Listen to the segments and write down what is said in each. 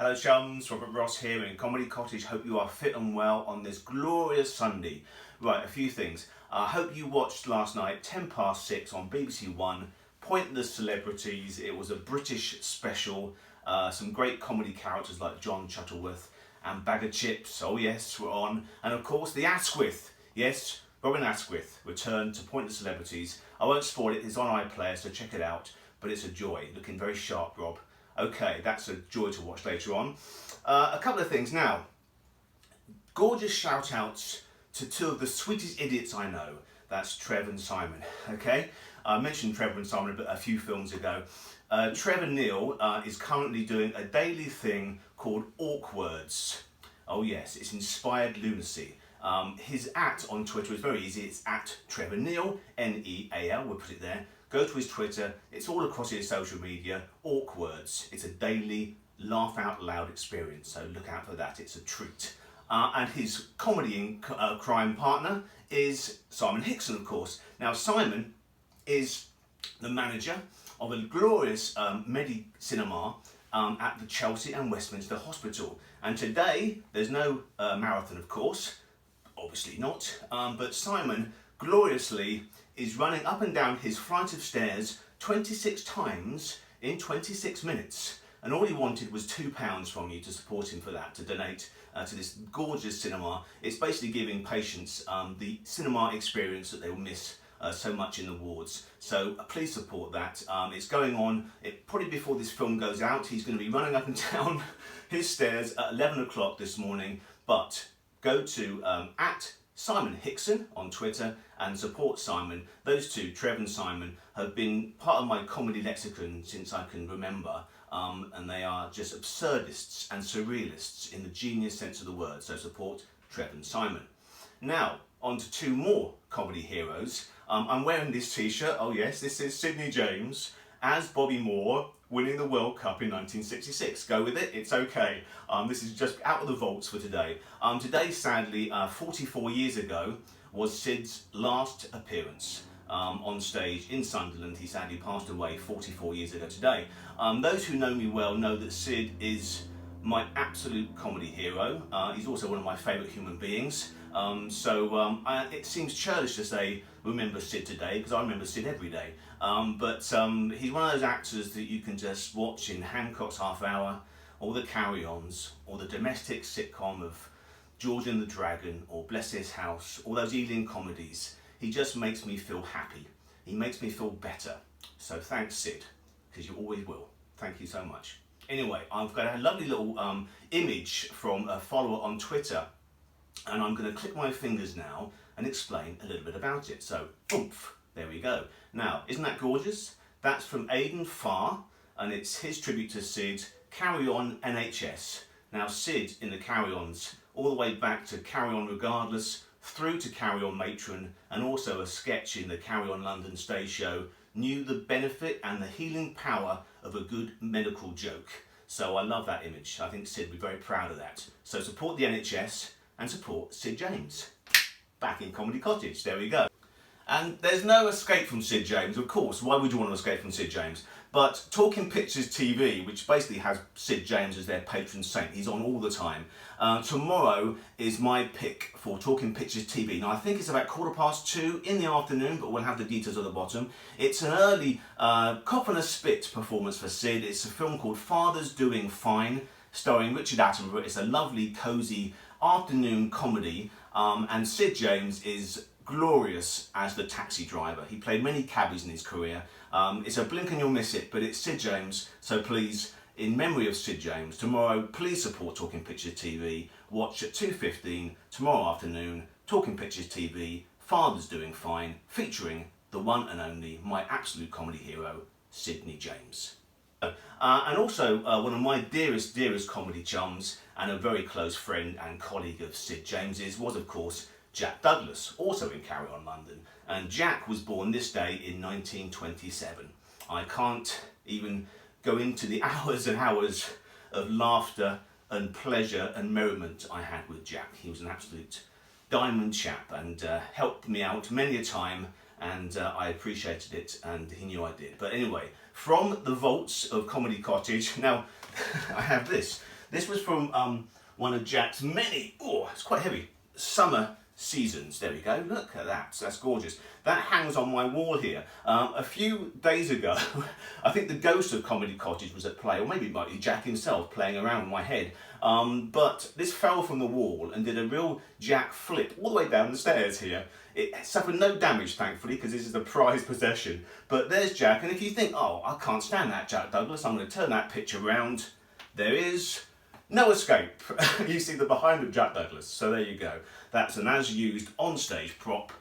Hello chums, Robert Ross here in Comedy Cottage. Hope you are fit and well on this glorious Sunday. Right, a few things. I hope you watched last night, 6:10 on BBC One, Pointless Celebrities. It was a British special. Some great comedy characters like John Chuttleworth and Bag of Chips, oh yes, were on. And of course the Asquith, yes, Robin Asquith returned to Pointless Celebrities. I won't spoil it, it's on iPlayer, so check it out. But it's a joy, looking very sharp, Rob. Okay, that's a joy to watch later on. A couple of things now. Gorgeous shout outs to two of the sweetest idiots I know. That's Trevor and Simon, okay? I mentioned Trevor and Simon a few films ago. Trevor Neil is currently doing a daily thing called Awkwords. Oh yes, it's inspired lunacy. His on Twitter is very easy. It's at Trevor Neil, N-E-A-L, we'll put it there. Go to his Twitter, it's all across his social media, Awkwords. It's a daily laugh out loud experience, so look out for that, it's a treat. And his comedy and crime partner is Simon Hickson, of course. Now Simon is the manager of a glorious Medi Cinema at the Chelsea and Westminster Hospital. And today, there's no marathon, of course, obviously not, but Simon gloriously is running up and down his flight of stairs 26 times in 26 minutes. And all he wanted was £2 from you to support him for that, to donate to this gorgeous cinema. It's basically giving patients the cinema experience that they will miss so much in the wards. So please support that. It's going on, probably before this film goes out. He's going to be running up and down his stairs at 11 o'clock this morning. But go to at Simon Hickson on Twitter and support Simon. Those two, Trev and Simon, have been part of my comedy lexicon since I can remember. And they are just absurdists and surrealists in the genius sense of the word. So support Trev and Simon. Now, on to two more comedy heroes. I'm wearing this t-shirt. Oh yes, this is Sidney James as Bobby Moore winning the World Cup in 1966. Go with it, it's okay. This is just out of the vaults for today. Today, sadly, 44 years ago, was Syd's last appearance on stage in Sunderland. He sadly passed away 44 years ago today. Those who know me well know that Syd is my absolute comedy hero. He's also one of my favourite human beings. It seems churlish to say remember Syd today, because I remember Syd every day. But he's one of those actors that you can just watch in Hancock's Half Hour, or the Carry-Ons, or the domestic sitcom of George and the Dragon, or Bless His House, all those Ealing comedies. He just makes me feel happy. He makes me feel better. So thanks, Syd, because you always will. Thank you so much. Anyway, I've got a lovely little image from a follower on Twitter, and I'm going to click my fingers now and explain a little bit about it. So, oomph, there we go. Now, isn't that gorgeous? That's from Aidan Farr, and it's his tribute to Syd, Carry On NHS. Now, Syd in the Carry-Ons, all the way back to Carry On Regardless, through to Carry On Matron, and also a sketch in the Carry On London stage show, knew the benefit and the healing power of a good medical joke. So I love that image. I think Syd would be very proud of that. So support the NHS and support Syd James. Back in Comedy Cottage, there we go. And there's no escape from Syd James, of course. Why would you want to escape from Syd James? But Talking Pictures TV, which basically has Syd James as their patron saint, he's on all the time. Tomorrow is my pick for Talking Pictures TV. Now I think it's about 2:15 in the afternoon, but we'll have the details at the bottom. It's an early cough and a spit performance for Syd. It's a film called Father's Doing Fine, starring Richard Attenborough. It's a lovely, cosy afternoon comedy, and Syd James is glorious as the taxi driver. He played many cabbies in his career. It's a blink and you'll miss it, but it's Syd James, so please, in memory of Syd James, tomorrow please support Talking Pictures TV. Watch at 2:15 tomorrow afternoon, Talking Pictures TV, Father's Doing Fine, featuring the one and only, my absolute comedy hero, Sidney James. And also one of my dearest comedy chums and a very close friend and colleague of Syd James's was, of course, Jack Douglas, also in Carry On London. And Jack was born this day in 1927. I can't even go into the hours and hours of laughter and pleasure and merriment I had with Jack. He was an absolute diamond chap and helped me out many a time, and I appreciated it, and he knew I did. But anyway, from the vaults of Comedy Cottage, now I have this. This was from one of Jack's many, oh, it's quite heavy, summer seasons. There we go, look at that, that's gorgeous. That hangs on my wall here. A few days ago, I think the ghost of Comedy Cottage was at play, or maybe it might be Jack himself playing around in my head. But this fell from the wall and did a real Jack flip all the way down the stairs here. It suffered no damage, thankfully, because this is the prized possession. But there's Jack, and if you think, oh, I can't stand that Jack Douglas, I'm going to turn that picture around, there is no escape. You see the behind of Jack Douglas, so there you go. That's an as-used on-stage prop.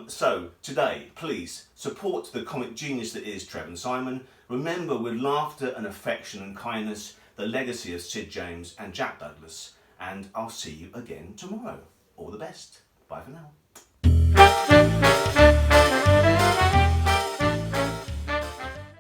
So today, please support the comic genius that is Trevor and Simon. Remember, with laughter and affection and kindness, the legacy of Syd James and Jack Douglas. And I'll see you again tomorrow. All the best. Bye for now.